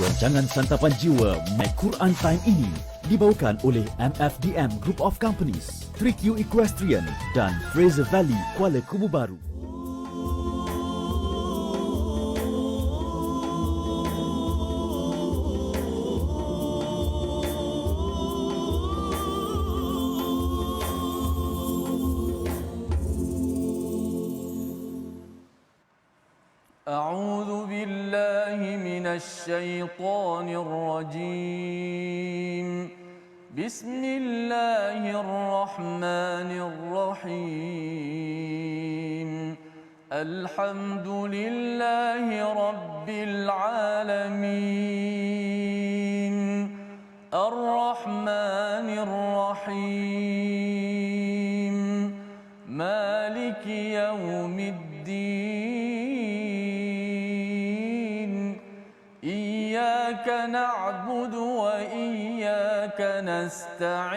Rancangan Santapan Jiwa My Quran Time ini dibawakan oleh MFDM Group of Companies, 3Q Equestrian dan Fraser Valley Kuala Kubu Baru. أعوذ بالله من الشيطان الرجيم بسم الله الرحمن الرحيم الحمد لله رب العالمين الرحمن الرحيم مالك يوم الدين إياك نعبد وإياك نستعين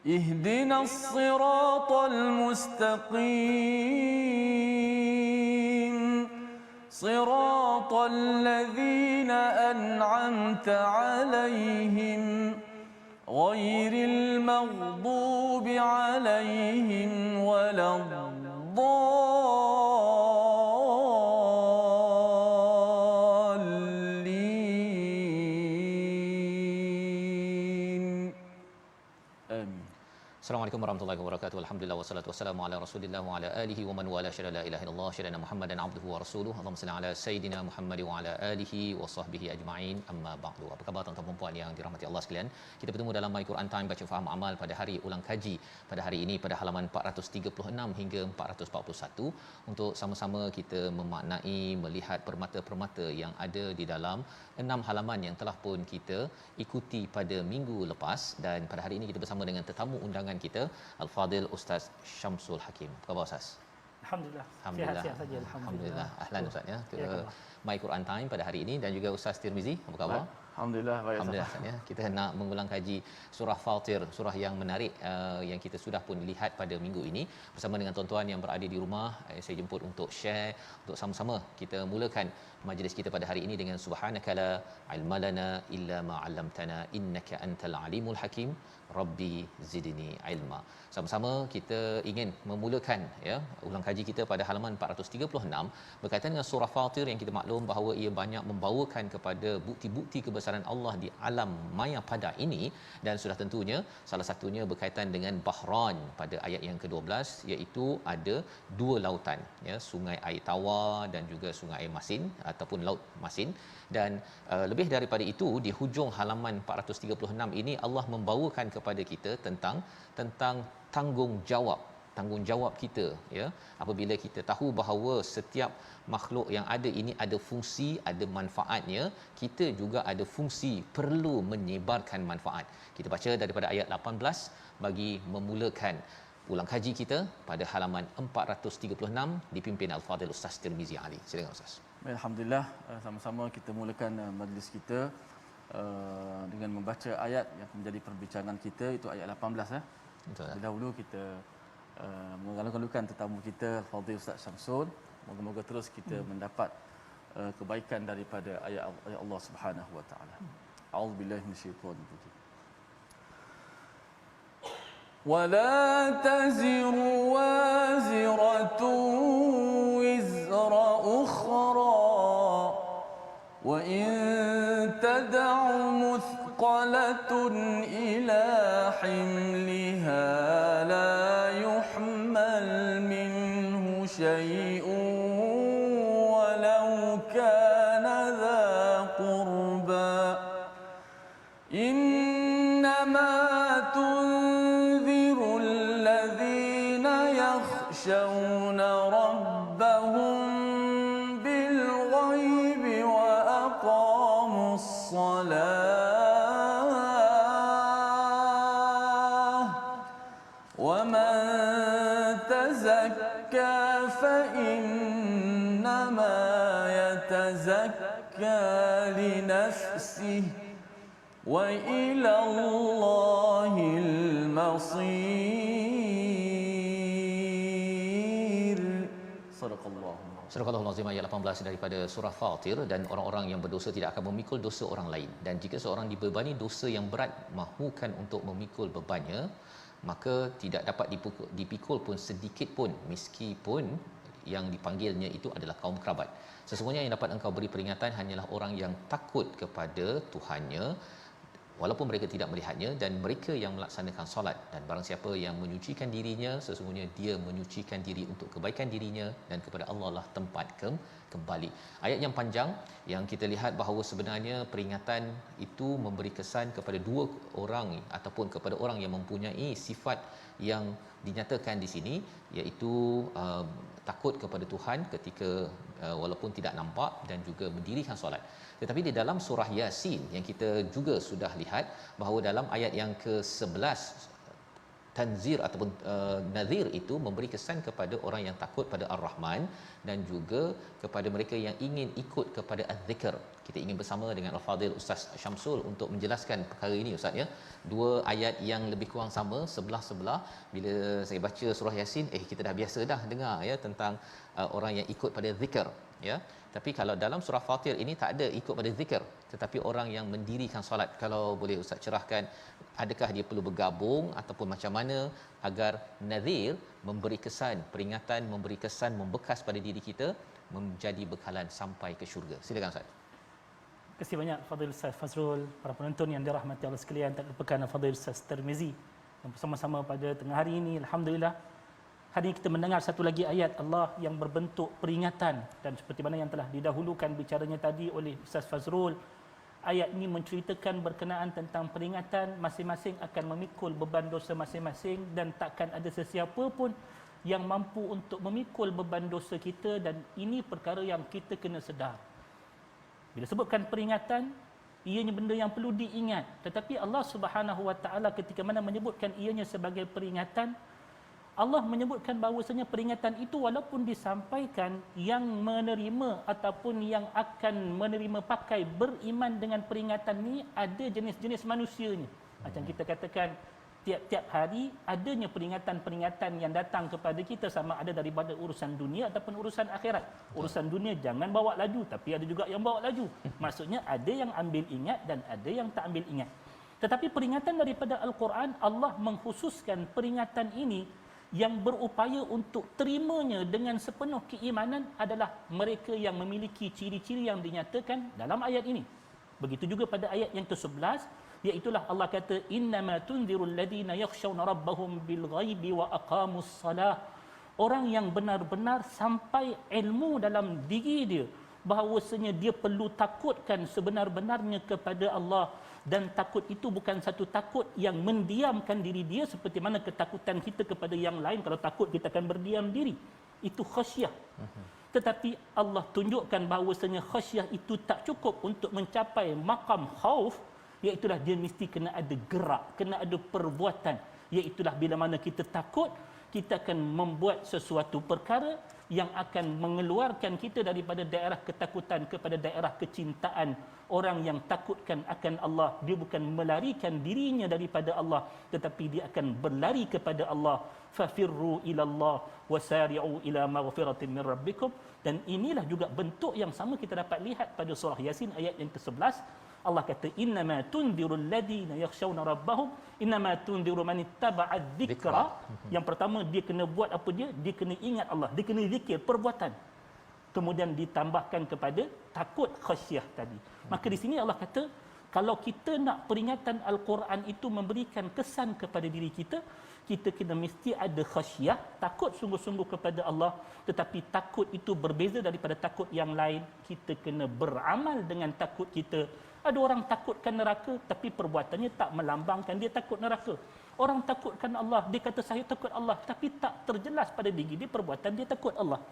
اهدنا الصراط المستقيم صراط الذين أنعمت عليهم غير المغضوب عليهم ولا Assalamualaikum warahmatullahi wabarakatuh. Alhamdulillah wassalatu wassalamu ala Rasulillah wa ala alihi wa man wala syada la ilaha illallah syada Muhammadan abduhu wa rasuluhu. Allahumma salli ala sayidina Muhammad wa ala alihi wa sahbihi ajma'in. Amma ba'du. Apa khabar tuan-tuan dan puan yang dirahmati Allah sekalian? Kita bertemu dalam My Quran Time baca faham amal pada hari ulang kaji pada hari ini pada halaman 436 hingga 441 untuk sama-sama kita memaknai melihat permata-permata yang ada di dalam 6 halaman yang telah pun kita ikuti pada minggu lepas, dan pada hari ini kita bersama dengan tetamu undangan kita Al-Fadil Ustaz Syamsul Hakim. Apa khabar Ustaz? Alhamdulillah. Alhamdulillah. Sihat saja Alhamdulillah. Ahlan Ustaz ya ke My Quran Time pada hari ini, dan juga Ustaz Tirmizi. Apa khabar? Alhamdulillah baik. Alhamdulillah Ustaz ya. Kita nak mengulang kaji surah Fatir, surah yang menarik yang kita sudah pun lihat pada minggu ini bersama dengan tuan-tuan yang berada di rumah. Saya jemput untuk share, untuk sama-sama kita mulakan majlis kita pada hari ini dengan subhanakala ilmalana illa ma 'allamtana innaka antal alimul hakim rabbi zidni ilma. Sama-sama kita ingin memulakan ya ulang kaji kita pada halaman 436 berkaitan dengan surah Fatir yang kita maklum bahawa ia banyak membawakan kepada bukti-bukti kebesaran Allah di alam maya pada ini, dan sudah tentunya salah satunya berkaitan dengan Bahran pada ayat yang ke-12, iaitu ada dua lautan ya, sungai air tawar dan juga sungai air masin ataupun laut masin. Dan lebih daripada itu, di hujung halaman 436 ini Allah membawakan kepada kita tentang tanggungjawab kita ya, apabila kita tahu bahawa setiap makhluk yang ada ini ada fungsi, ada manfaatnya, kita juga ada fungsi perlu menyebarkan manfaat. Kita baca daripada ayat 18 bagi memulakan ulang kaji kita pada halaman 436 dipimpin Al-Fadil Ustaz Tirmizi Ali. Silakan Ustaz. Alhamdulillah, sama-sama kita mulakan majlis kita dengan membaca ayat yang menjadi perbincangan kita, itu ayat 18 ya. Betul. Dahulu kita mengalu-alukan tetamu kita Fadil Ustaz Syamsul. Moga-moga terus kita mendapat kebaikan daripada ayat Allah Subhanahu wa taala. A'udzubillahi minasyaitonir rajim. ولا تزر وازرة وزر أخرى وإن تدع مثقلة إلى حملها لا يحمل منه شيء ولو كان ذا قربى إنما تنذر الذين يخشون ربهم بالغيب وأقاموا الصلاة ومن تزكى فإنما يتزكى لنفسه وإلى الله المصير. صدق الله. Surah Al-Azim ayat 18 daripada surah Fatir, dan orang-orang yang berdosa tidak akan memikul dosa orang lain, dan jika seorang dibebani dosa yang berat mahukan untuk memikul bebannya, maka tidak dapat dipikul pun sedikit pun, meskipun yang dipanggilnya itu adalah kaum kerabat. Sesungguhnya yang dapat engkau beri peringatan hanyalah orang yang takut kepada Tuhannya walaupun mereka tidak melihatnya, dan mereka yang melaksanakan solat, dan barang siapa yang menyucikan dirinya, sesungguhnya dia menyucikan diri untuk kebaikan dirinya, dan kepada Allah lah tempat kembali. Ayat yang panjang yang kita lihat bahawa sebenarnya peringatan itu memberi kesan kepada dua orang ataupun kepada orang yang mempunyai sifat yang dinyatakan di sini, iaitu takut kepada Tuhan ketika walaupun tidak nampak, dan juga mendirikan solat. Tetapi di dalam surah Yasin yang kita juga sudah lihat bahawa dalam ayat yang ke-11 tanzir ataupun nadhir itu memberi kesan kepada orang yang takut pada Ar-Rahman, dan juga kepada mereka yang ingin ikut kepada Az-Zikr. Kita ingin bersama dengan Al-Fadhil Ustaz Syamsul untuk menjelaskan perkara ini, Ustaz, ya. Dua ayat yang lebih kurang sama, sebelah-sebelah. Bila saya baca surah Yasin, kita dah biasa dah dengar ya tentang orang yang ikut pada zikir, ya. Tapi kalau dalam surah Fatir ini tak ada ikut pada zikir, tetapi orang yang mendirikan solat. Kalau boleh Ustaz cerahkan, adakah dia perlu bergabung ataupun macam mana agar nadhir memberi kesan, peringatan memberi kesan membekas pada diri kita, menjadi bekalan sampai ke syurga. Silakan Ustaz. Terima kasih banyak Fadil Ustaz Fazrul, para penonton yang dirahmati Allah sekalian, tak lupakan Fadil Ustaz Tirmizi yang bersama-sama pada tengah hari ini. Alhamdulillah, hari ini kita mendengar satu lagi ayat Allah yang berbentuk peringatan, dan seperti mana yang telah didahulukan bicaranya tadi oleh Ustaz Fazrul, ayat ini menceritakan berkenaan tentang peringatan masing-masing akan memikul beban dosa masing-masing, dan takkan ada sesiapa pun yang mampu untuk memikul beban dosa kita, dan ini perkara yang kita kena sedar. Bila sebutkan peringatan, ianya benda yang perlu diingat, tetapi Allah Subhanahu Wa Taala ketika mana menyebutkan ianya sebagai peringatan, Allah menyebutkan bahawasanya peringatan itu walaupun disampaikan, yang menerima ataupun yang akan menerima pakai beriman dengan peringatan ini ada jenis-jenis manusianya. Macam kita katakan, tiap-tiap hari adanya peringatan-peringatan yang datang kepada kita, sama ada daripada urusan dunia ataupun urusan akhirat. Urusan dunia jangan bawa laju, tapi ada juga yang bawa laju. Maksudnya ada yang ambil ingat dan ada yang tak ambil ingat. Tetapi peringatan daripada Al-Quran, Allah mengkhususkan peringatan ini yang berupaya untuk terimanya dengan sepenuh keimanan adalah mereka yang memiliki ciri-ciri yang dinyatakan dalam ayat ini. Begitu juga pada ayat yang ke-11, iaitulah Allah kata, innama tunzirul ladina yakhshawna rabbahum bil ghaibi wa aqamus salah. Orang yang benar-benar sampai ilmu dalam diri dia bahawasanya dia perlu takutkan sebenar-benarnya kepada Allah, dan takut itu bukan satu takut yang mendiamkan diri dia seperti mana ketakutan kita kepada yang lain. Kalau takut kita akan berdiam diri, itu khasyah. Tetapi Allah tunjukkan bahawasanya khasyah itu tak cukup untuk mencapai maqam khauf, iaitulah dia mesti kena ada gerak, kena ada perbuatan. Iaitulah bila mana kita takut, kita akan membuat sesuatu perkara yang akan mengeluarkan kita daripada daerah ketakutan kepada daerah kecintaan. Orang yang takutkan akan Allah, dia bukan melarikan dirinya daripada Allah, tetapi dia akan berlari kepada Allah. Fafirru ilallah wasari'u ila maghfiratin min rabbikum. Dan inilah juga bentuk yang sama kita dapat lihat pada surah Yasin ayat yang ke-11. Allah kata, innama tunzirul ladina yakhshawna rabbahum, innama tunziru man ittaba'a dzikra. Yang pertama dia kena buat apa dia? Dia kena ingat Allah, dia kena zikir, perbuatan. Kemudian ditambahkan kepada takut, khasyah tadi. Maka di sini Allah kata, kalau kita nak peringatan Al-Quran itu memberikan kesan kepada diri kita, kita kena mesti ada khasyah, takut sungguh-sungguh kepada Allah. Tetapi takut itu berbeza daripada takut yang lain. Kita kena beramal dengan takut kita. Ada orang takutkan neraka, tapi perbuatannya tak melambangkan dia takut neraka. Orang takutkan Allah, dia kata saya takut Allah, tapi tak terjelas pada diri dia perbuatan dia takut Allah.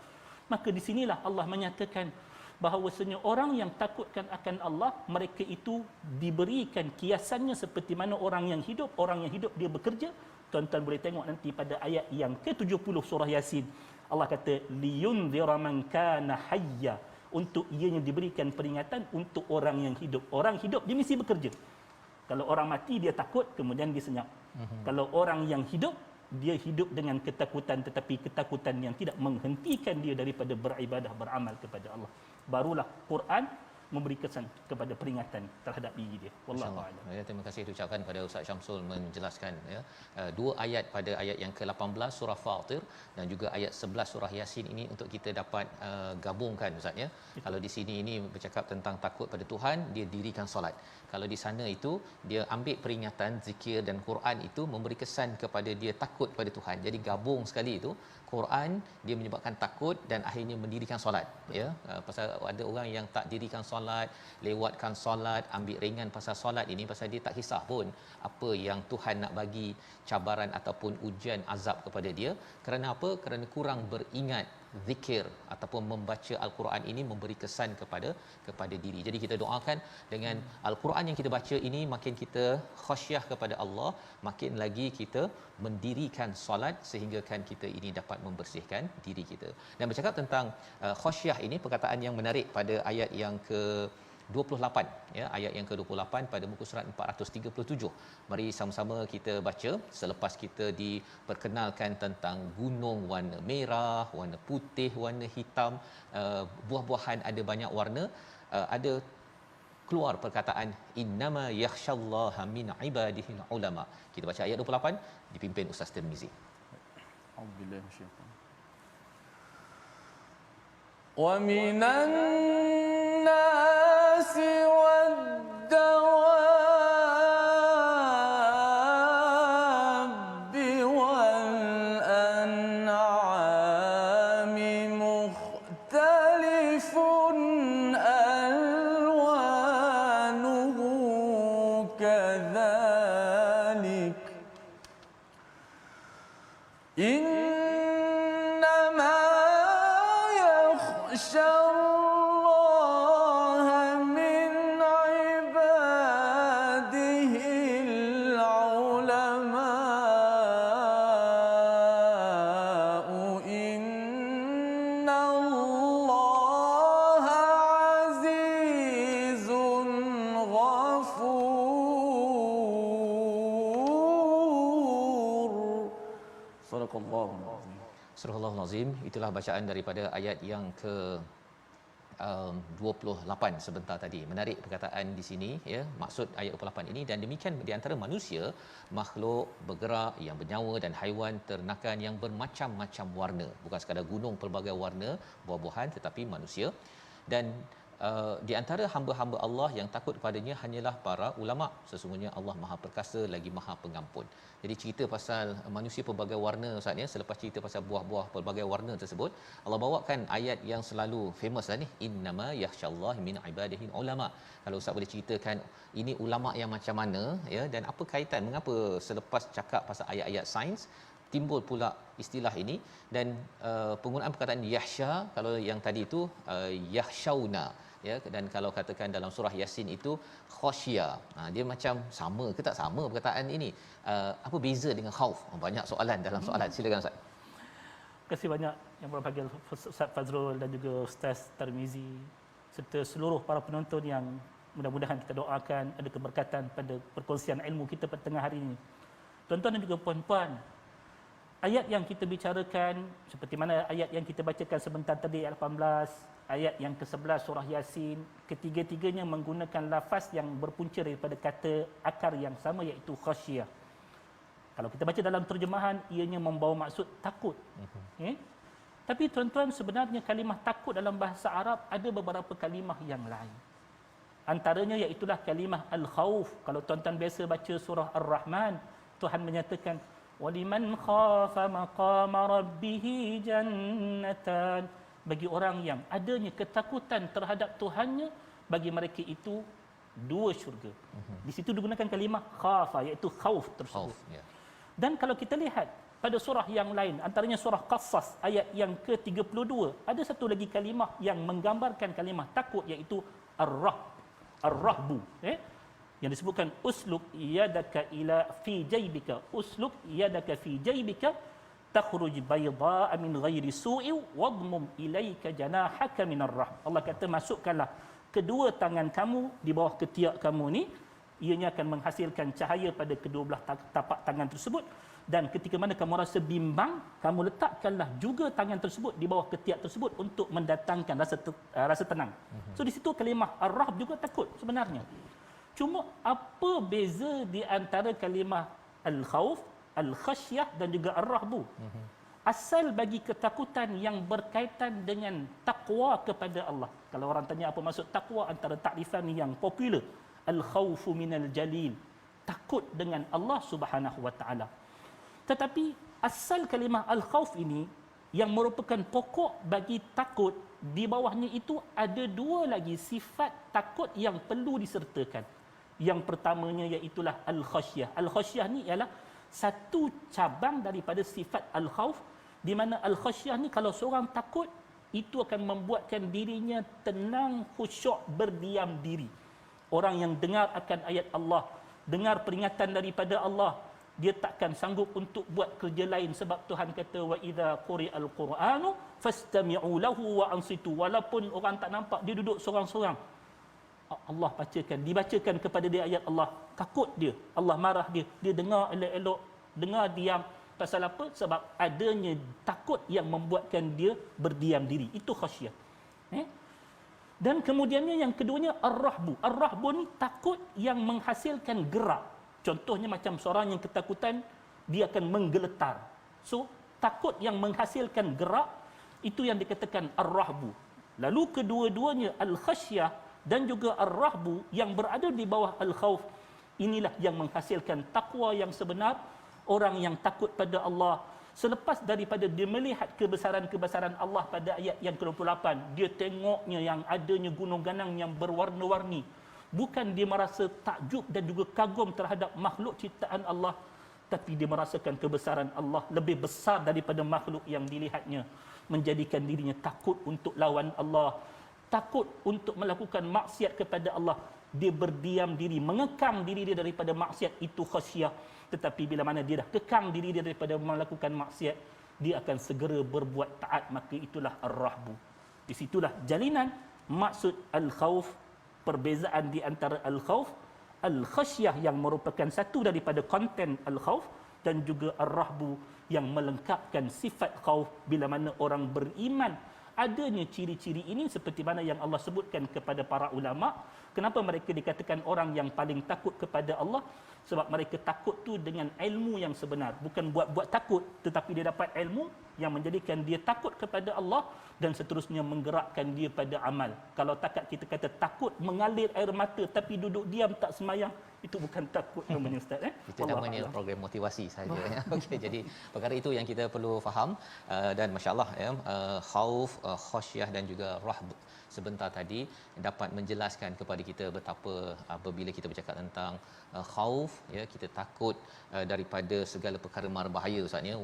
Maka di sinilah Allah menyatakan bahawasanya orang yang takutkan akan Allah, mereka itu diberikan kiasannya seperti mana orang yang hidup. Orang yang hidup dia bekerja. Tuan-tuan boleh tengok nanti pada ayat yang ke-70 surah Yasin. Allah kata, liyunzira man kana hayya. Untuk ianya diberikan peringatan untuk orang yang hidup. Orang hidup dia mesti bekerja. Kalau orang mati dia takut, kemudian dia senyap. Kalau orang yang hidup, dia hidup dengan ketakutan, tetapi ketakutan yang tidak menghentikan dia daripada beribadah, beramal kepada Allah. Barulah Quran memberi kesan kepada peringatan terhadap diri dia. Wallahu a'lam. Ya, terima kasih diucapkan pada Ustaz Syamsul menjelaskan ya. Dua ayat pada ayat yang ke-18 surah Fatir dan juga ayat 11 surah Yasin ini untuk kita dapat gabungkan Ustaz ya. Kalau di sini ini bercakap tentang takut pada Tuhan, dia dirikan solat. Kalau di sana itu dia ambil peringatan zikir dan Quran itu memberi kesan kepada dia takut pada Tuhan. Jadi gabung sekali itu Quran dia menyebabkan takut dan akhirnya mendirikan solat ya. Pasal ada orang yang tak dirikan solat, lewatkan solat, ambil ringan pasal solat ini pasal dia tak kisah pun apa yang Tuhan nak bagi cabaran ataupun ujian azab kepada dia. Kerana apa? Kerana kurang beringat zikir ataupun membaca al-Quran ini memberi kesan kepada diri. Jadi kita doakan dengan al-Quran yang kita baca ini makin kita khasyah kepada Allah, makin lagi kita mendirikan solat sehingga kan kita ini dapat membersihkan diri kita. Dan bercakap tentang khasyah ini, perkataan yang menarik pada ayat yang ke 28 ya, ayat yang ke-28 pada muka surat 437. Mari sama-sama kita baca selepas kita diperkenalkan tentang gunung warna merah, warna putih, warna hitam, buah-buahan ada banyak warna, ada keluar perkataan innama yakhshallaha min ibadihil ulama. Kita baca ayat 28 dipimpin Ustaz Tirmizi. A'udzubillahi minasyaitanir wa minan nasi wad-dawabi wal an'ami mukhtalifun alwanuhu kadzalik innama yakhsha Surah Al-Azim. Itulah bacaan daripada ayat yang ke 28 sebentar tadi. Menarik perkataan di sini ya, maksud ayat 28 ini, dan demikian di antara manusia makhluk bergerak yang bernyawa dan haiwan ternakan yang bermacam-macam warna, bukan sekadar gunung pelbagai warna buah-buahan tetapi manusia. Dan di antara hamba-hamba Allah yang takut kepadanya hanyalah para ulama. Sesungguhnya Allah Maha Perkasa lagi Maha Pengampun. Jadi cerita pasal manusia pelbagai warna Ustaz ya, selepas cerita pasal buah-buah pelbagai warna tersebut, Allah bawakan ayat yang selalu famous lah ni, innama yakhshallaha min ibadihi ulama. Kalau Ustaz boleh ceritakan ini ulama yang macam mana ya, dan apa kaitan, mengapa selepas cakap pasal ayat-ayat sains timbul pula istilah ini, dan penggunaan perkataan yahsha, kalau yang tadi itu yahshauna ya, dan kalau katakan dalam surah Yasin itu khasyia. Dia macam sama ke tak sama perkataan ini? Apa beza dengan khauf? Banyak soalan dalam soalan. Silakan Ustaz. Terima kasih banyak yang berbahagia Ustaz Fazrul dan juga Ustaz Tirmizi serta seluruh para penonton yang mudah-mudahan kita doakan ada keberkatan pada perkongsian ilmu kita pada tengah hari ini. Tuan-tuan dan juga puan-puan, ayat yang kita bicarakan seperti mana ayat yang kita bacakan sebentar tadi ayat 18, ayat yang ke-11 surah Yasin, ketiga-tiganya menggunakan lafaz yang berpunca daripada kata akar yang sama iaitu khasyiyah. Kalau kita baca dalam terjemahan ianya membawa maksud takut. Tapi tuan-tuan, sebenarnya kalimah takut dalam bahasa Arab ada beberapa kalimah yang lain. Antaranya iaitulah kalimah al-khauf. Kalau tuan-tuan biasa baca surah Ar-Rahman, Tuhan menyatakan waliman khafa maqama rabbih jannatan. Bagi orang yang adanya ketakutan terhadap Tuhannya, bagi mereka itu dua syurga. Di situ digunakan kalimah khafa iaitu khauf tersebut. Dan kalau kita lihat pada surah yang lain, antaranya surah Qasas ayat yang ke-32, ada satu lagi kalimah yang menggambarkan kalimah takut iaitu ar-rahbu. Yang disebutkan usluk yadaka ila fi jaybika, usluk yadaka fi jaybika takhruj baydaa min ghairi su'in wadmum ilaika janahaka minar rahm. Allah kata masukkanlah kedua tangan kamu di bawah ketiak kamu ni, ianya akan menghasilkan cahaya pada kedua belah tapak tangan tersebut, Dan ketika mana kamu rasa bimbang, kamu letakkanlah juga tangan tersebut di bawah ketiak tersebut untuk mendatangkan rasa tenang. So di situ kalimah ar-rahb juga takut sebenarnya. Cuma apa beza di antara kalimah al-khauf, al-khasyah dan juga ar-rahbu? Asal bagi ketakutan yang berkaitan dengan takwa kepada Allah. Kalau orang tanya apa maksud takwa, antara takrifan yang popular, al-khaufu minal jalil, takut dengan Allah Subhanahu wa taala. Tetapi asal kalimah al-khauf ini yang merupakan pokok bagi takut, di bawahnya itu ada dua lagi sifat takut yang perlu disertakan. Yang pertamanya iaitulah al-khasyah. Al-khasyah ni ialah satu cabang daripada sifat al-khauf, di mana al-khasyah ni kalau seorang takut, itu akan membuatkan dirinya tenang, khusyuk, berdiam diri. Orang yang dengar akan ayat Allah, dengar peringatan daripada Allah, dia takkan sanggup untuk buat kerja lain, sebab Tuhan kata wa idza quri'al qur'anu fastami'u lahu wa ansitu. Walaupun orang tak nampak, dia duduk seorang-seorang, Allah bacakan, dibacakan kepada dia ayat Allah, takut dia, Allah marah dia, dia dengar elok-elok, dengar diam. Pasal apa? Sebab adanya takut yang membuatkan dia berdiam diri. Itu khasyah. Dan kemudiannya yang keduanya ar-rahbu. Ar-rahbu ni takut yang menghasilkan gerak. Contohnya macam seorang yang ketakutan, dia akan menggeletar. So, takut yang menghasilkan gerak, itu yang dikatakan ar-rahbu. Lalu kedua-duanya al-khasyah dan juga ar-rahbu yang berada di bawah al-khauf, inilah yang menghasilkan takwa yang sebenar. Orang yang takut pada Allah, selepas daripada dia melihat kebesaran-kebesaran Allah pada ayat yang ke-28, dia tengoknya yang adanya gunung ganang yang berwarna-warni. Bukan dia merasa takjub dan juga kagum terhadap makhluk ciptaan Allah, tapi dia merasakan kebesaran Allah lebih besar daripada makhluk yang dilihatnya, menjadikan dirinya takut untuk lawan Allah, takut untuk melakukan maksiat kepada Allah. Dia berdiam diri, mengekang diri dia daripada maksiat, itu khasyah. Tetapi bila mana dia dah kekang diri dia daripada melakukan maksiat, dia akan segera berbuat taat, maka itulah ar-rahbu. Di situlah jalinan maksud al-khauf, perbezaan di antara al-khauf, al-khasyah yang merupakan satu daripada konten al-khauf, dan juga ar-rahbu yang melengkapkan sifat khauf. Bila mana orang beriman adanya ciri-ciri ini, seperti mana yang Allah sebutkan kepada para ulama. Kenapa mereka dikatakan orang yang paling takut kepada Allah? Sebab mereka takut tu dengan ilmu yang sebenar, bukan buat-buat takut, tetapi dia dapat ilmu yang menjadikan dia takut kepada Allah, dan seterusnya menggerakkan dia pada amal. Kalau takat kita kata takut mengalir air mata tapi duduk diam tak semayang, itu bukan takut namanya Ustaz. Itu namanya program motivasi saja. Ya. Okey, jadi perkara itu yang kita perlu faham, dan masya-Allah ya, khauf, khasyah dan juga rahb sebentar tadi dapat menjelaskan kepada kita betapa apabila kita bercakap tentang khauf, ya, kita takut daripada segala perkara mara bahaya Ustaz ya,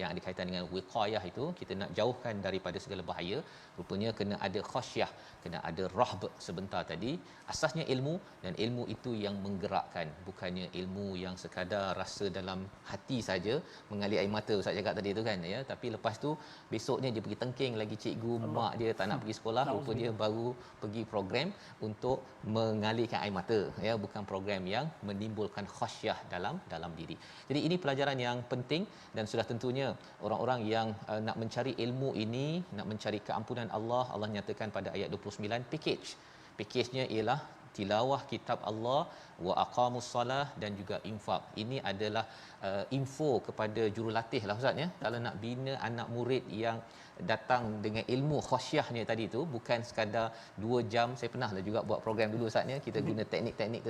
yang ada kaitan dengan wiqayah, itu kita nak jauhkan daripada segala bahaya, rupanya kena ada khasyah, kena ada rahb sebentar tadi. Asasnya ilmu, dan ilmu itu yang menggerakkan, bukannya ilmu yang sekadar rasa dalam hati saja, mengalir air mata Ustaz cakap tadi tu kan ya, tapi lepas tu besoknya dia pergi tengking lagi cikgu, mak dia tak nak pergi sekolah, rupa dia baru pergi program untuk mengalirkan air mata ya, bukan program yang menimbulkan khasyah dalam diri. Jadi ini pelajaran yang penting, dan sudah tentunya orang-orang yang nak mencari ilmu ini, nak mencari keampunan Allah, Allah nyatakan pada ayat 29 pakejnya ialah tilawah kitab Allah, wa aqamus salah, dan juga infak. Ini adalah info kepada jurulatih lah Ustaz ya. Kalau nak bina anak murid yang datang dengan ilmu khasyahnya tadi tu, bukan sekadar 2 jam. Saya pernah lah juga buat program dulu Ustaz ya, kita guna teknik-teknik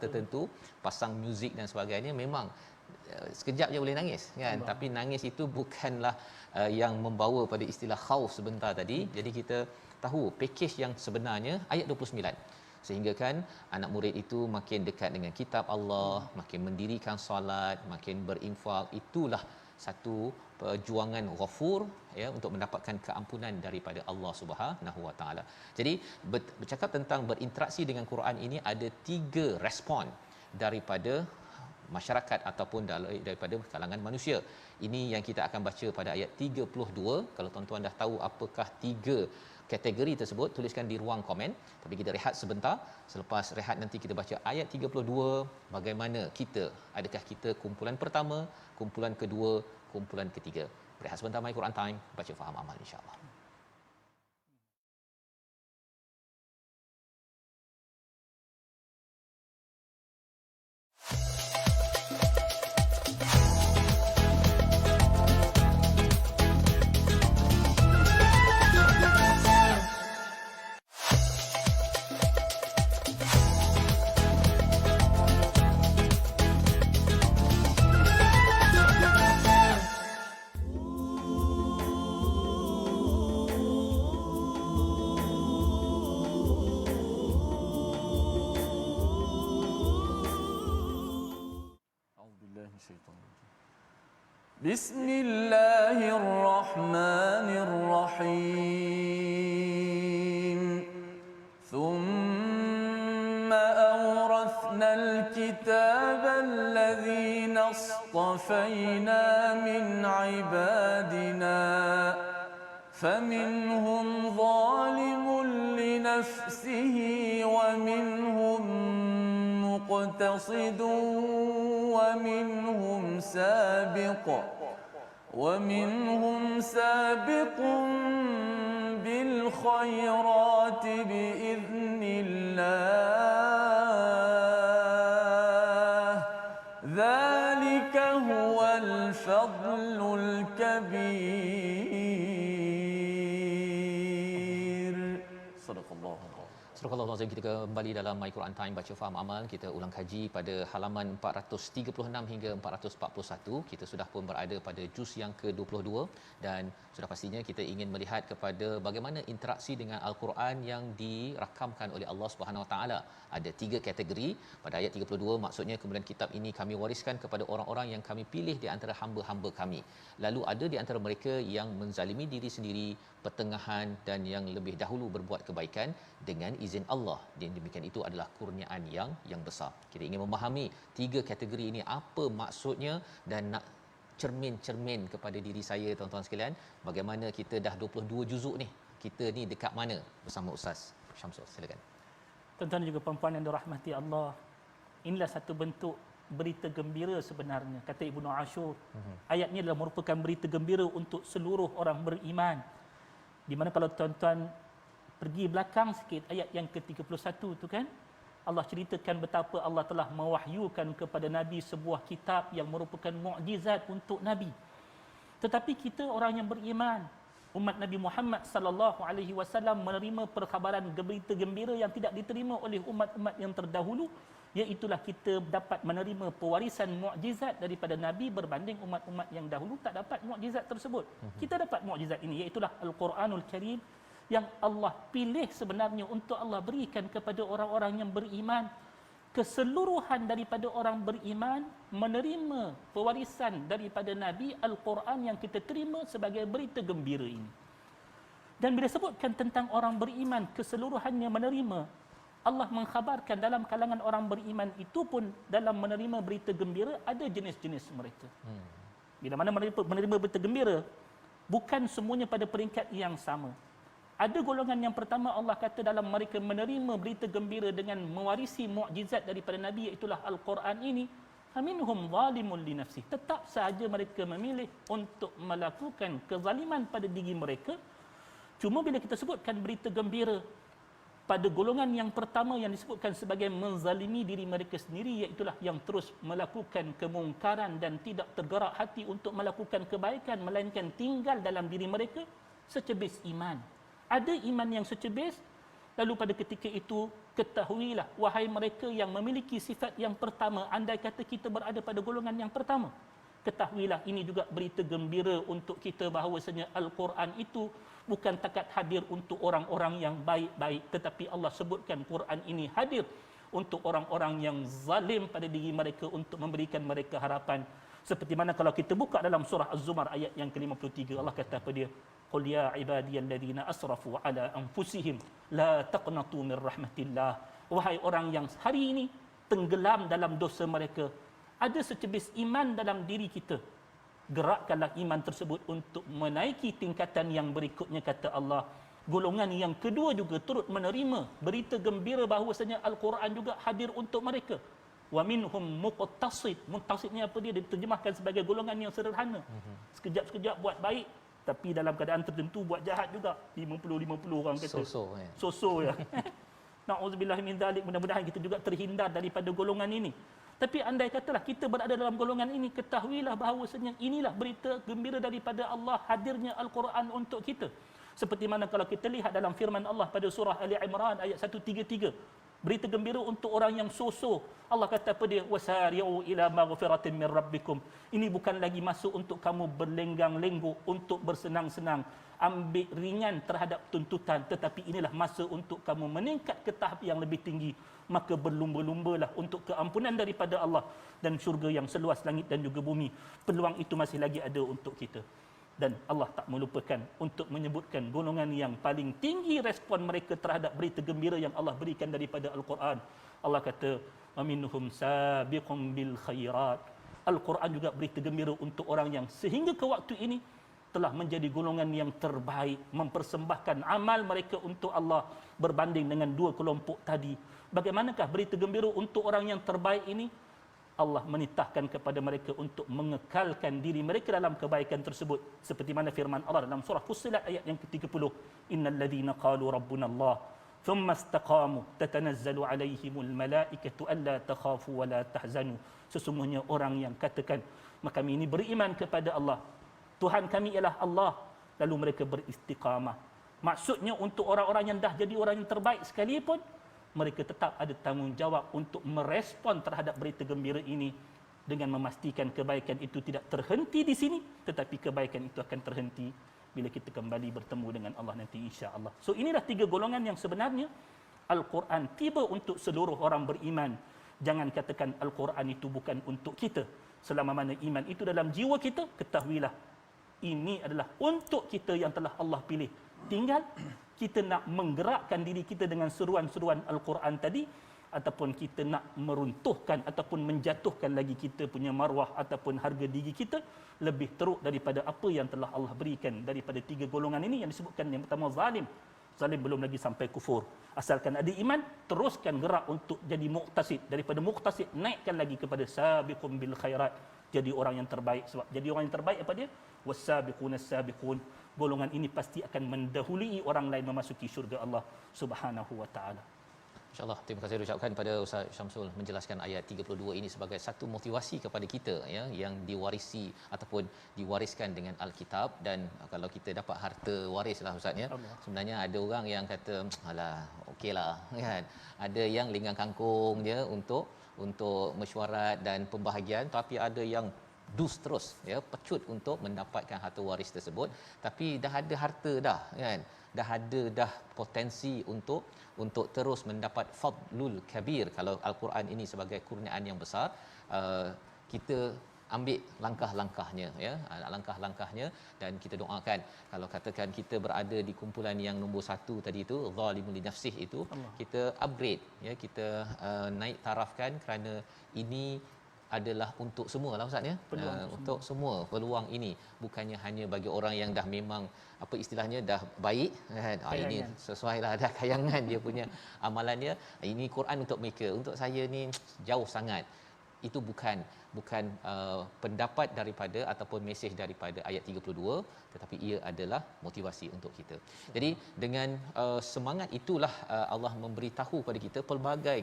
tertentu, pasang muzik dan sebagainya. Memang sekejap je boleh nangis kan, tapi nangis itu bukanlah yang membawa pada istilah khauf sebentar tadi. Jadi kita tahu pakej yang sebenarnya ayat 29, sehingga kan anak murid itu makin dekat dengan kitab Allah, makin mendirikan solat, makin berinfak. Itulah satu perjuangan ghafur ya, untuk mendapatkan keampunan daripada Allah Subhanahu Wa Taala. Jadi bercakap tentang berinteraksi dengan Quran ini, ada 3 respon daripada masyarakat ataupun daripada kalangan manusia. Ini yang kita akan baca pada ayat 32. Kalau tuan-tuan dah tahu apakah 3 kategori tersebut, tuliskan di ruang komen. Tapi kita rehat sebentar. Selepas rehat nanti kita baca ayat 32. Bagaimana kita? Adakah kita kumpulan pertama, kumpulan kedua, kumpulan ketiga? Rehat sebentar, My Quran Time, baca faham amal insya-Allah. بسم الله الرحمن الرحيم ثم أورثنا الكتاب الذين اصطفينا من عبادنا فمنهم ظالم لنفسه ومنهم مقتصد ومنهم سابق بالخيرات بإذن الله ذلك هو الفضل الكبير صدق الله. Surah Al-Azim, kita kembali dalam My Quran Time baca faham amal. Kita ulang kaji pada halaman 436 hingga 441. Kita sudah pun berada pada juz yang ke-22 dan sudah pastinya kita ingin melihat kepada bagaimana interaksi dengan Al-Quran yang dirakamkan oleh Allah Subhanahu Wa Taala. Ada 3 kategori. Pada ayat 32 maksudnya kemudian kitab ini kami wariskan kepada orang-orang yang kami pilih di antara hamba-hamba kami. Lalu ada di antara mereka yang menzalimi diri sendiri, pertengahan dan yang lebih dahulu berbuat kebaikan dengan izin Allah. Dan demikian itu adalah kurniaan yang besar. Kita ingin memahami 3 kategori ini apa maksudnya dan nak cermin kepada diri saya tuan-tuan sekalian, bagaimana kita dah 22 juzuk ni. Kita ni dekat mana bersama Ustaz Syamsul, silakan. Tuan-tuan dan juga puan-puan yang dirahmati Allah, inilah satu bentuk berita gembira sebenarnya, kata Ibnu Ashur. Ayat ini adalah merupakan berita gembira untuk seluruh orang beriman. Di mana kalau tuan-tuan pergi belakang sikit, ayat yang ke-31 tu kan, Allah ceritakan betapa Allah telah mewahyukan kepada Nabi sebuah kitab yang merupakan mukjizat untuk Nabi. Tetapi kita orang yang beriman, umat Nabi Muhammad sallallahu alaihi wasallam menerima perkhabaran berita gembira yang tidak diterima oleh umat-umat yang terdahulu, iaitulah kita dapat menerima pewarisan mukjizat daripada Nabi berbanding umat-umat yang dahulu tak dapat mukjizat tersebut. Kita dapat mukjizat ini, iaitulah Al-Quranul Karim yang Allah pilih sebenarnya untuk Allah berikan kepada orang-orang yang beriman. Keseluruhan daripada orang beriman menerima pewarisan daripada Nabi Al-Quran yang kita terima sebagai berita gembira ini. Dan bila sebutkan tentang orang beriman keseluruhannya menerima, Allah mengkhabarkan dalam kalangan orang beriman itu pun dalam menerima berita gembira ada jenis-jenis mereka. Bila mana menerima berita gembira, bukan semuanya pada peringkat yang sama. Ada golongan yang pertama Allah kata dalam mereka menerima berita gembira dengan mewarisi mukjizat daripada Nabi, iaitulah Al-Quran ini, faminhum zalimun li nafsihi. Tetap sahaja mereka memilih untuk melakukan kezaliman pada diri mereka. Cuma bila kita sebutkan berita gembira pada golongan yang pertama yang disebutkan sebagai menzalimi diri mereka sendiri, iaitulah yang terus melakukan kemungkaran dan tidak tergerak hati untuk melakukan kebaikan, melainkan tinggal dalam diri mereka secebis iman. Ada iman yang secebis, lalu pada ketika itu ketahuilah wahai mereka yang memiliki sifat yang pertama, andai kata kita berada pada golongan yang pertama, ketahuilah ini juga berita gembira untuk kita bahawasanya Al-Quran itu bukan takat hadir untuk orang-orang yang baik-baik, tetapi Allah sebutkan Quran ini hadir untuk orang-orang yang zalim pada diri mereka untuk memberikan mereka harapan. Seperti mana kalau kita buka dalam surah Az-Zumar ayat yang ke-53, Allah kata apa dia? Qul ya ibadiyalladzina asrafu ala anfusihim la taqnatu min rahmatillah. Wahai orang yang hari ini tenggelam dalam dosa mereka, ada secebis iman dalam diri kita, gerakkanlah iman tersebut untuk menaiki tingkatan yang berikutnya, kata Allah, golongan yang kedua juga turut menerima berita gembira bahawasanya Al-Quran juga hadir untuk mereka. Wa minhum muqtasid. Muqtasid ni apa dia? Diterjemahkan sebagai golongan yang sederhana. Sekejap-sekejap buat baik, tapi dalam keadaan tertentu buat jahat juga. 50-50 orang kata. So-so ya. Na'udzubillah min dzalik. Mudah-mudahan kita juga terhindar daripada golongan ini. Tapi andai katalah kita berada dalam golongan ini, ketahuilah bahawasanya inilah berita gembira daripada Allah, hadirnya Al-Quran untuk kita. Seperti mana kalau kita lihat dalam firman Allah pada surah Ali Imran ayat 133. Berita gembira untuk orang yang so-so. Allah kata apa dia? Wasari'u ila maghfiratin min rabbikum. Ini bukan lagi masuk untuk kamu berlenggang-lenggok, untuk bersenang-senang, ambil ringan terhadap tuntutan, tetapi inilah masa untuk kamu meningkat ke tahap yang lebih tinggi. Maka berlumba-lumbalah untuk keampunan daripada Allah dan syurga yang seluas langit dan juga bumi. Peluang itu masih lagi ada untuk kita. Dan Allah tak melupakan untuk menyebutkan golongan yang paling tinggi respon mereka terhadap berita gembira yang Allah berikan daripada Al-Quran. Allah kata, وَمِنْهُمْ سَابِقٌ بِالْخَيْرَاتِ. Al-Quran juga berita gembira untuk orang yang sehingga ke waktu ini telah menjadi golongan yang terbaik, mempersembahkan amal mereka untuk Allah berbanding dengan dua kelompok tadi. Bagaimanakah berita gembira untuk orang yang terbaik ini? Allah menitahkan kepada mereka untuk mengekalkan diri mereka dalam kebaikan tersebut, seperti mana firman Allah dalam surah Fussilat ayat yang ke-30, innal ladzina qalu rabbuna Allah thumma istaqamu tatanazzalu alaihimul malaikatu alla takhafu wa la tahzanu. Sesungguhnya orang yang katakan, maka kami ini beriman kepada Allah, Tuhan kami ialah Allah, lalu mereka beristiqamah. Maksudnya untuk orang-orang yang dah jadi orang yang terbaik sekalipun, mereka tetap ada tanggungjawab untuk merespon terhadap berita gembira ini dengan memastikan kebaikan itu tidak terhenti di sini, tetapi kebaikan itu akan terhenti bila kita kembali bertemu dengan Allah nanti, insya-Allah. So inilah tiga golongan yang sebenarnya Al-Quran tiba untuk seluruh orang beriman. Jangan katakan Al-Quran itu bukan untuk kita. Selama mana iman itu dalam jiwa kita, ketahuilah ini adalah untuk kita yang telah Allah pilih. Tinggal kita nak menggerakkan diri kita dengan seruan-seruan Al-Quran tadi, ataupun kita nak meruntuhkan ataupun menjatuhkan lagi kita punya maruah ataupun harga diri kita lebih teruk daripada apa yang telah Allah berikan daripada tiga golongan ini yang disebutkan. Yang pertama, zalim. Zalim belum lagi sampai kufur. Asalkan ada iman, teruskan gerak untuk jadi muqtasid. Daripada muqtasid, naikkan lagi kepada sabiqun bil khairat. Jadi orang yang terbaik. Sebab jadi orang yang terbaik apa dia? Was-sabiqunas sabiqun. Golongan ini pasti akan mendahului orang lain memasuki syurga Allah Subhanahu wa taala. InsyaAllah, terima kasih ucapkan pada Ustaz Syamsul menjelaskan ayat 32 ini sebagai satu motivasi kepada kita, ya, yang diwarisi ataupun diwariskan dengan Alkitab. Dan kalau kita dapat harta waris lah Ustaz, ya, sebenarnya ada orang yang kata alah okeylah, kan, ada yang linggang kangkung dia untuk mesyuarat dan pembahagian, tapi ada yang dus terus, ya, pecut untuk mendapatkan harta waris tersebut, tapi dah ada harta dah, kan, dah potensi untuk terus mendapat fadlul kabir. Kalau Al-Quran ini sebagai kurniaan yang besar, kita ambil langkah-langkahnya, ya, langkah-langkahnya, dan kita doakan kalau katakan kita berada di kumpulan yang nombor 1 tadi itu, zalimul li nafsih itu, kita upgrade, ya, kita naik tarafkan, kerana ini adalah untuk semua lah Ustaz, ya, untuk semua. Peluang ini bukannya hanya bagi orang yang dah memang apa istilahnya dah baik, kan, ini sesuai lah, dah kayangan dia punya amalannya, ini Quran untuk mereka, untuk saya ni jauh sangat. Itu bukan pendapat daripada ataupun mesej daripada ayat 32, tetapi ia adalah motivasi untuk kita. Jadi dengan semangat itulah Allah memberitahu kepada kita pelbagai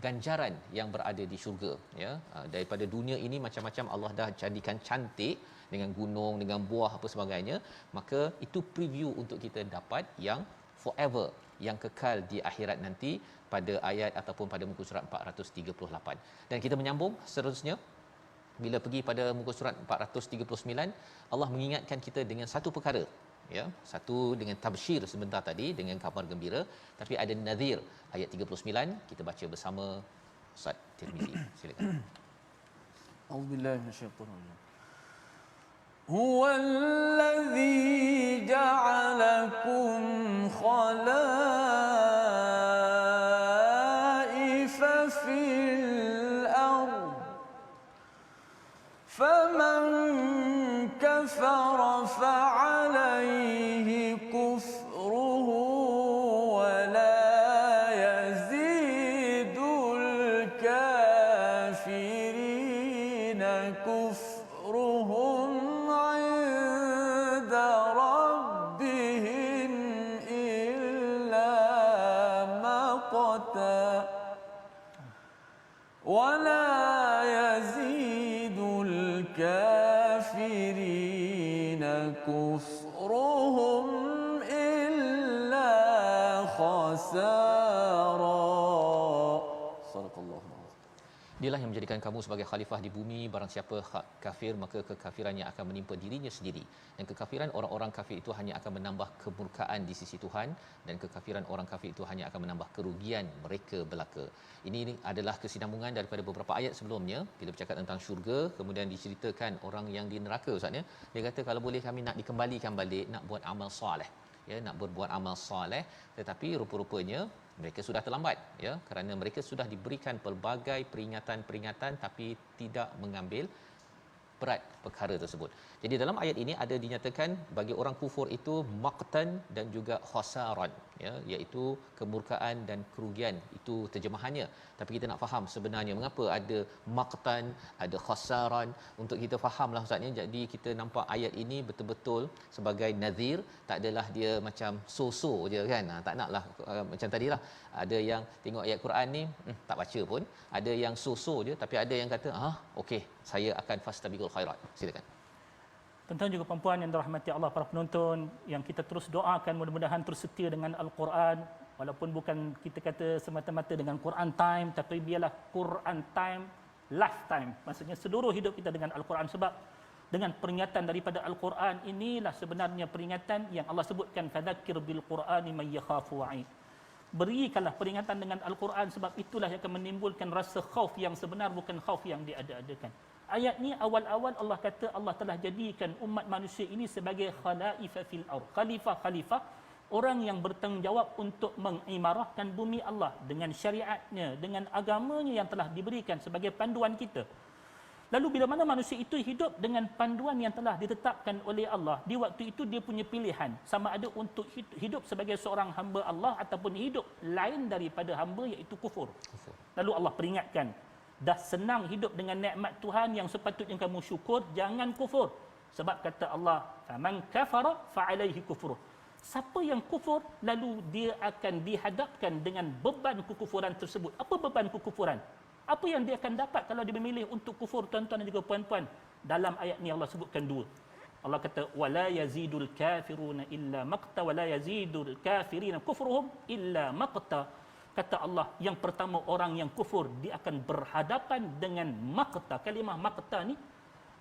ganjaran yang berada di syurga, ya. Daripada dunia ini macam-macam Allah dah jadikan cantik dengan gunung, dengan buah apa sebagainya, maka itu preview untuk kita dapat yang forever, yang kekal di akhirat nanti, pada ayat ataupun pada muka surat 438. Dan kita menyambung seterusnya bila pergi pada muka surat 439, Allah mengingatkan kita dengan satu perkara, ya, satu dengan tabsyir sebentar tadi dengan kabar gembira, tapi ada nadhir ayat 39. Kita baca bersama Ustaz Tirmizi. Silakan. A'udzubillahi minasyaitonir rajim. Huwallazi ja'alakum khalaifa fil ardh faman kafara fa'alayhi kufr ولا يزيد الكافرين كفرهم إلا خسارا. صدق الله العظيم. Dialah yang menjadikan kamu sebagai khalifah di bumi. Barang siapa kafir, maka kekafirannya akan menimpa dirinya sendiri. Dan kekafiran orang-orang kafir itu hanya akan menambah kemurkaan di sisi Tuhan, dan kekafiran orang kafir itu hanya akan menambah kerugian mereka belaka. Ini adalah kesinambungan daripada beberapa ayat sebelumnya. Bila bercakap tentang syurga, kemudian diceritakan orang yang di neraka, Ustaz ya. Dia kata kalau boleh kami nak dikembalikan balik, nak buat amal soleh. Ya, nak berbuat amal soleh, tetapi rupa-rupanya mereka sudah terlambat, ya, kerana mereka sudah diberikan pelbagai peringatan-peringatan tapi tidak mengambil berat perkara tersebut. Jadi dalam ayat ini ada dinyatakan bagi orang kufur itu maqtan dan juga khasaran, ya, iaitu kemurkaan dan kerugian. Itu terjemahannya. Tapi kita nak faham sebenarnya mengapa ada maqtan, ada khasaran, untuk kita fahamlah Ustaz ya. Jadi kita nampak ayat ini betul-betul sebagai nazir, tak adalah dia macam so-so je kan. Tak naklah macam tadilah. Ada yang tengok ayat Quran ni tak baca pun, ada yang so-so je, tapi ada yang kata okey, saya akan fastabiqul khairat. Silakan. Tuan-tuan juga puan-puan yang dirahmati Allah, para penonton, yang kita terus doakan mudah-mudahan terus setia dengan Al-Quran, walaupun bukan kita kata semata-mata dengan Quran time, tapi biarlah Quran time lifetime, maksudnya seluruh hidup kita dengan Al-Quran. Sebab dengan peringatan daripada Al-Quran inilah sebenarnya peringatan yang Allah sebutkan, fadzakir bil Qur'ani may yakhafu wa'id. Berikanlah peringatan dengan Al-Quran, sebab itulah yang akan menimbulkan rasa khauf yang sebenar, bukan khauf yang diada-adakan. Ayat ni awal-awal Allah kata Allah telah jadikan umat manusia ini sebagai khalaifa fil ardh. Khalifah-khalifah, orang yang bertanggungjawab untuk mengimarahkan bumi Allah dengan syariatnya, dengan agamanya yang telah diberikan sebagai panduan kita. Lalu bila mana manusia itu hidup dengan panduan yang telah ditetapkan oleh Allah, di waktu itu dia punya pilihan, sama ada untuk hidup sebagai seorang hamba Allah ataupun hidup lain daripada hamba, iaitu kufur. Lalu Allah peringatkan, dah senang hidup dengan nikmat Tuhan yang sepatutnya kamu syukur, jangan kufur. Sebab kata Allah, faman kafara fa alaihi kufruh. Siapa yang kufur, lalu dia akan dihadapkan dengan beban kekufuran tersebut. Apa beban kekufuran? Apa yang dia akan dapat kalau dia memilih untuk kufur, tuan-tuan dan juga puan-puan? Dalam ayat ni Allah sebutkan dua. Allah kata, wala yazidul kafiruna illa maqta wala yazidul kafirina kufruhum illa maqta. Kata Allah, yang pertama orang yang kufur, dia akan berhadapan dengan maqta. Kalimah maqta ni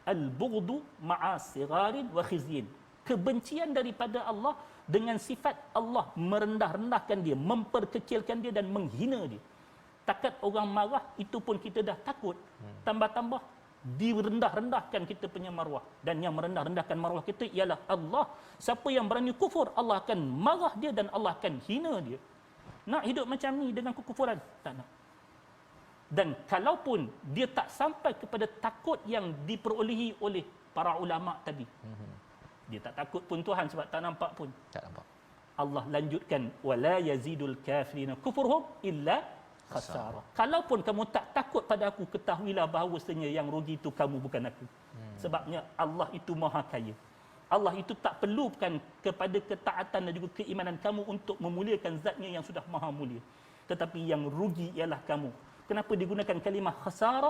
al-bughdu ma'a sigharin wa khizyin. Kebencian daripada Allah dengan sifat Allah merendah-rendahkan dia, memperkecilkan dia dan menghina dia. Takat orang marah, itu pun kita dah takut. Tambah-tambah direndah-rendahkan kita punya maruah. Dan yang merendah-rendahkan maruah kita ialah Allah. Siapa yang berani kufur, Allah akan marah dia dan Allah akan hina dia. Nak hidup macam ni dengan kekufuran? Tak nak. Dan kalaupun dia tak sampai kepada takut yang diperolehi oleh para ulama tadi, dia tak takut pun Tuhan sebab tak nampak pun. Tak nampak. Allah lanjutkan, wala yazidul kafirina kufurhum illa khasara. Kalaupun kamu tak takut pada aku, ketahuilah bahawasanya yang rugi itu kamu, bukan aku. Sebabnya Allah itu maha kaya. Allah itu tak perlukan kepada ketaatan dan juga keimanan kamu untuk memuliakan zatnya yang sudah maha mulia. Tetapi yang rugi ialah kamu. Kenapa digunakan kalimah khasara?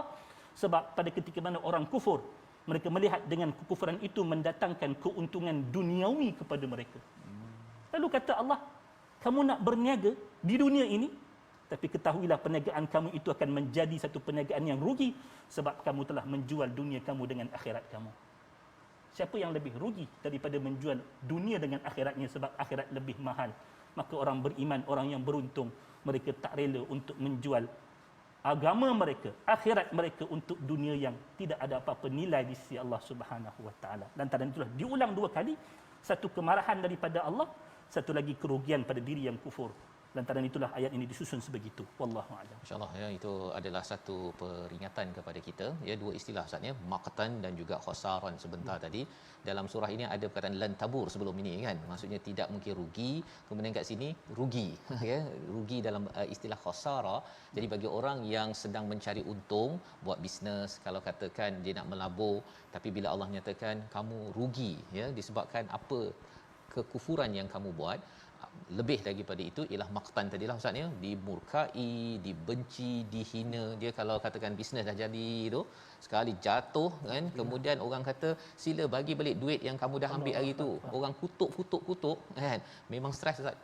Sebab pada ketika mana orang kufur, mereka melihat dengan kekufuran itu mendatangkan keuntungan duniawi kepada mereka. Lalu kata Allah, kamu nak berniaga di dunia ini, tapi ketahuilah perniagaan kamu itu akan menjadi satu perniagaan yang rugi, sebab kamu telah menjual dunia kamu dengan akhirat kamu. Siapa yang lebih rugi daripada menjual dunia dengan akhiratnya, sebab akhirat lebih mahal? Maka orang beriman, orang yang beruntung, mereka tak rela untuk menjual agama mereka, akhirat mereka untuk dunia yang tidak ada apa-apa nilai di sisi Allah Subhanahu Wa Taala. Lantaran itulah diulang dua kali, satu kemarahan daripada Allah, satu lagi kerugian pada diri yang kufur. Lantaran itulah ayat ini disusun sebegitu. Wallahu a'lam. Insya-Allah ya, itu adalah satu peringatan kepada kita, ya, dua istilah Ustaz ya, maqtan dan juga khasaran sebentar tadi. Dalam surah ini ada perkataan lan tabur sebelum ini kan, maksudnya tidak mungkin rugi. Kemudian kat sini rugi ya, rugi dalam istilah khasara. Jadi bagi orang yang sedang mencari untung buat bisnes, kalau katakan dia nak melabur, tapi bila Allah nyatakan kamu rugi ya disebabkan apa kekufuran yang kamu buat, lebih daripada itu ialah maqtan tadilah ustaz ya, dimurkai, dibenci, dihina. Dia kalau katakan bisnes dah jadi tu, sekali jatuh kan, kemudian orang kata sila bagi balik duit yang kamu dah ambil hari tu. Orang kutuk kan. Memang stres ustaz.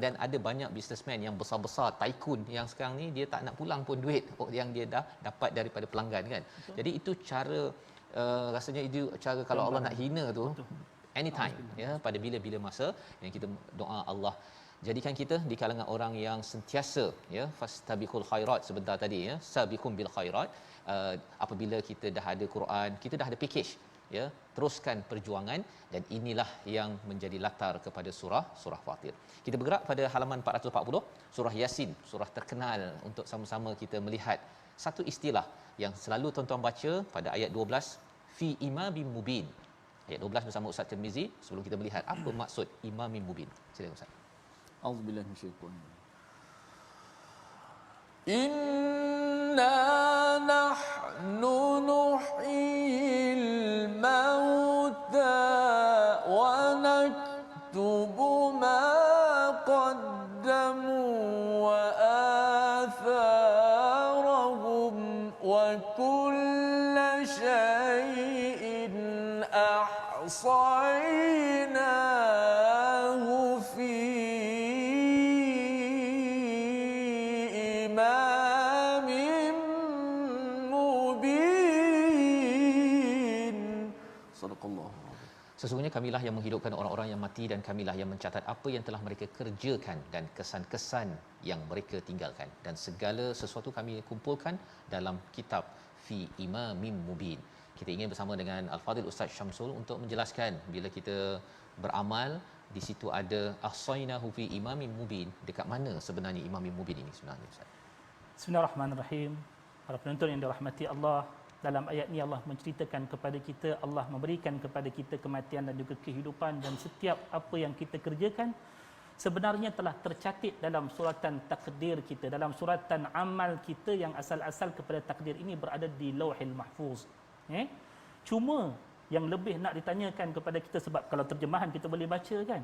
Dan ada banyak businessman yang besar-besar, tycoon yang sekarang ni dia tak nak pulang pun duit yang dia dah dapat daripada pelanggan kan. Jadi itu cara rasanya itu cara kalau Allah nak hina tu anytime ya, pada bila-bila masa yang kita doa Allah jadikan kita di kalangan orang yang sentiasa ya, fastabiqul khairat sebentar tadi ya, sabiqum bil khairat. Apabila kita dah ada Quran, kita dah ada package ya, teruskan perjuangan, dan inilah yang menjadi latar kepada surah Fatir. Kita bergerak pada halaman 440, surah Yasin, surah terkenal, untuk sama-sama kita melihat satu istilah yang selalu tuan-tuan baca pada ayat 12, fi imamin mubin. Ayat 12 bersama Ustaz Tirmizi sebelum kita melihat apa maksud imamin mubin. Silakan Ustaz. Auzubillahi minasyaitonir rajim. Inna nahnu nuhyil mauta wa naktubu ma qaddamu wa atharahum wa kulla shay'in ahsaynahu fi imamin mubin. Sadaqallah. Sesungguhnya kamilah yang menghidupkan orang-orang yang mati, dan kamilah yang mencatat apa yang telah mereka kerjakan dan kesan-kesan yang mereka tinggalkan, dan segala sesuatu kami kumpulkan dalam kitab fi imamin mubin. Kita ingin bersama dengan Al-Fadhil Ustaz Syamsul untuk menjelaskan bila kita beramal di situ ada ahsainahu fi imamin mubin, dekat mana sebenarnya imamin mubin ini sebenarnya Ustaz? Bismillahirrahmanirrahim. Para penonton yang dirahmati Allah, dalam ayat ini Allah menceritakan kepada kita, Allah memberikan kepada kita kematian dan juga kehidupan, dan setiap apa yang kita kerjakan sebenarnya telah tercatat dalam suratan takdir kita, dalam suratan amal kita yang asal-asal kepada takdir ini berada di Lauhil Mahfuz. Cuma yang lebih nak ditanyakan kepada kita, sebab kalau terjemahan kita boleh baca kan,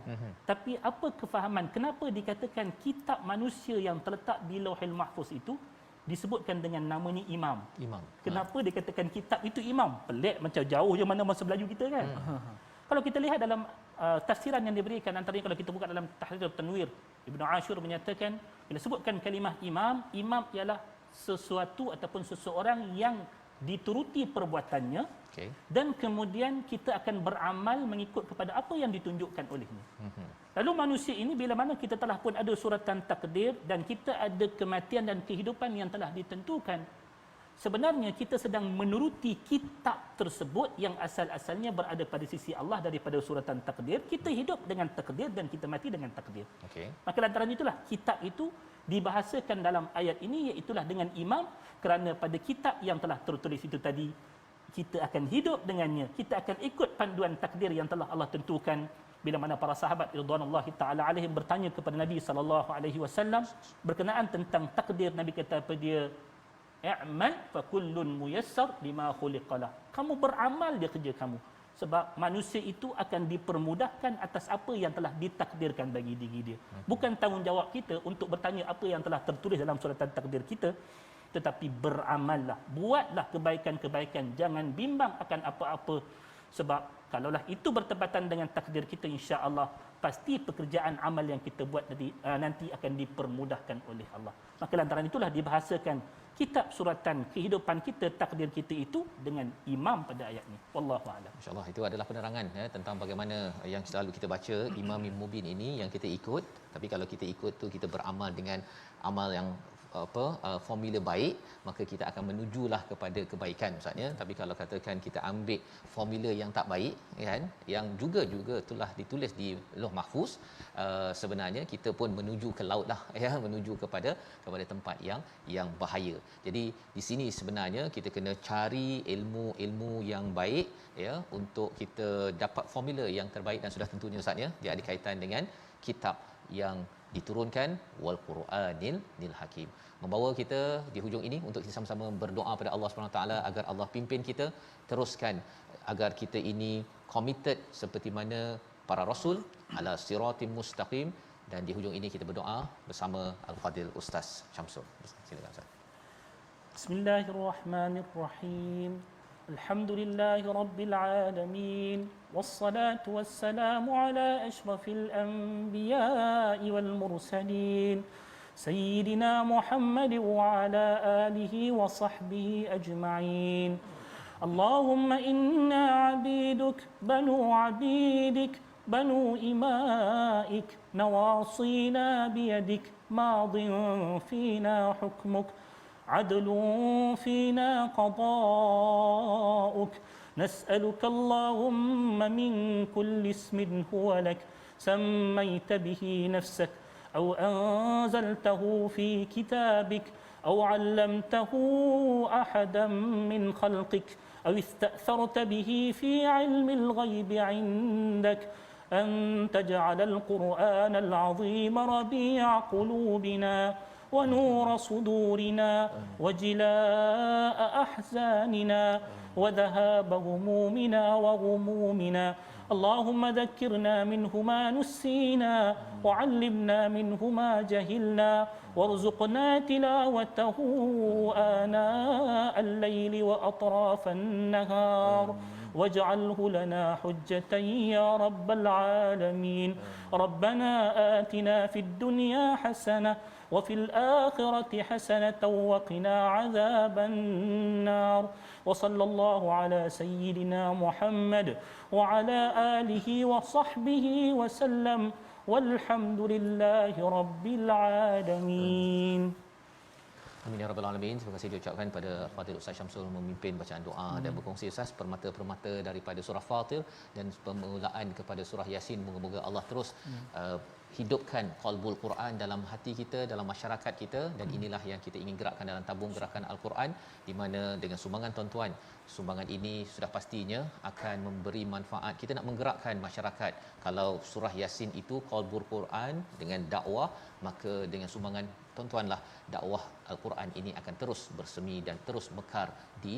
tapi apa kefahaman kenapa dikatakan kitab manusia yang terletak di Lauhil Mahfuz itu disebutkan dengan namanya imam? Kenapa dikatakan kitab itu imam? Pelik, macam jauh je mana masa Melayu kita kan. Kalau kita lihat dalam tafsiran yang diberikan, antaranya kalau kita buka dalam Tahrir Tanwir, Ibnu Ashur menyatakan bila sebutkan kalimah imam, imam ialah sesuatu ataupun seseorang yang dituruti perbuatannya, dan kemudian kita akan beramal mengikut kepada apa yang ditunjukkan olehnya. Lalu manusia ini bila mana kita telah pun ada suratan takdir dan kita ada kematian dan kehidupan yang telah ditentukan, sebenarnya kita sedang menuruti kitab tersebut yang asal-asalnya berada pada sisi Allah daripada suratan takdir. Kita hidup dengan takdir dan kita mati dengan takdir. Maka lantaran itulah kitab itu dibahasakan dalam ayat ini, iaitulah dengan imam, kerana pada kitab yang telah tertulis itu tadi kita akan hidup dengannya, kita akan ikut panduan takdir yang telah Allah tentukan. Bila mana para sahabat radhiyallahu taala alaihim bertanya kepada Nabi sallallahu alaihi wasallam berkenaan tentang takdir, Nabi kata kepada dia, i'mal fa kullun muyassar lima khuliqalah. Kamu beramal dia kerja kamu, sebab manusia itu akan dipermudahkan atas apa yang telah ditakdirkan bagi diri dia. Bukan tanggungjawab kita untuk bertanya apa yang telah tertulis dalam suratan takdir kita, tetapi beramallah, buatlah kebaikan-kebaikan, jangan bimbang akan apa-apa, sebab kalaulah itu bertepatan dengan takdir kita, insya-Allah pasti pekerjaan amal yang kita buat nanti akan dipermudahkan oleh Allah. Maka lantaran itulah dibahasakan kitab suratan kehidupan kita, takdir kita itu dengan imam pada ayat ini. Wallahu a'lam. Masya-Allah, itu adalah penerangan tentang bagaimana yang selalu kita baca imamin mubin ini yang kita ikut. Tapi kalau kita ikut tu kita beramal dengan amal yang formula baik, maka kita akan menujulah kepada kebaikan Ustaz ya. Tapi kalau katakan kita ambil formula yang tak baik kan, yang juga telah ditulis di Lauh Mahfuz, sebenarnya kita pun menuju ke laut lah ya, menuju kepada tempat yang bahaya. Jadi di sini sebenarnya kita kena cari ilmu yang baik ya, untuk kita dapat formula yang terbaik, dan sudah tentunya Ustaz ya, dia ada kaitan dengan kitab yang diturunkan, wal Quranil Hakim, membawa kita di hujung ini untuk kita sama-sama berdoa pada Allah Subhanahu taala agar Allah pimpin kita teruskan, agar kita ini committed seperti mana para rasul ala siratim mustaqim, Dan di hujung ini kita berdoa bersama Al-Fadil Ustaz Syamsul. Silakan Ustaz. Bismillahirrahmanirrahim. Alhamdulillahi rabbil alamin. Wassalatu wassalamu ala asyrafil anbiya'i wal mursalin. Sayyidina Muhammad wa ala alihi wa sahbihi ajma'in. Allahumma inna abiduk banu abidik banu ima'ik nawasina biyadik madin fina hukmuk عدل فينا قضاؤك نسألك اللهم من كل اسم هو لك سميت به نفسك أو أنزلته في كتابك أو علمته أحدا من خلقك أو استأثرت به في علم الغيب عندك أن تجعل القرآن العظيم ربيع قلوبنا ونور صدورنا وجلاء أحزاننا وذهاب همومنا وغمومنا اللهم ذكرنا منه ما نسينا وعلمنا منه ما جهلنا وارزقنا تلاوته آناء الليل وأطراف النهار واجعله لنا حجة يا رب العالمين ربنا آتنا في الدنيا حسنة وفي الآخرة حسنة وقنا عذاب النار وصلى الله على سيدنا محمد وعلى آله وصحبه وسلم والحمد لله رب العالمين. Amin ya rabbal alamin. Terima kasih diucapkan pada Fadil Ustaz Syamsul memimpin bacaan doa dan berkongsi Ustaz permata-permata daripada surah Fatir dan permulaan kepada surah Yasin. Moga-moga Allah terus hidupkan qalbul Quran dalam hati kita, dalam masyarakat kita, dan inilah yang kita ingin gerakkan dalam tabung gerakan Al-Quran, di mana dengan sumbangan tuan-tuan, sumbangan ini sudah pastinya akan memberi manfaat. Kita nak menggerakkan masyarakat. Kalau surah Yasin itu qalbul Quran dengan dakwah, maka dengan sumbangan tuan-tuanlah dakwah Al-Quran ini akan terus bersemi dan terus mekar di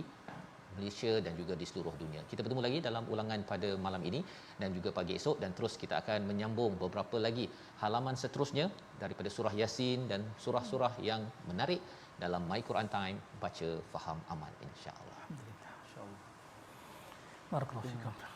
Malaysia dan juga di seluruh dunia. Kita bertemu lagi dalam ulangan pada malam ini dan juga pagi esok, dan terus kita akan menyambung beberapa lagi halaman seterusnya daripada surah Yasin dan surah-surah yang menarik dalam My Quran Time, baca faham amal, insya-Allah. Alhamdulillah. Insya-Allah. Barakallahu fikum.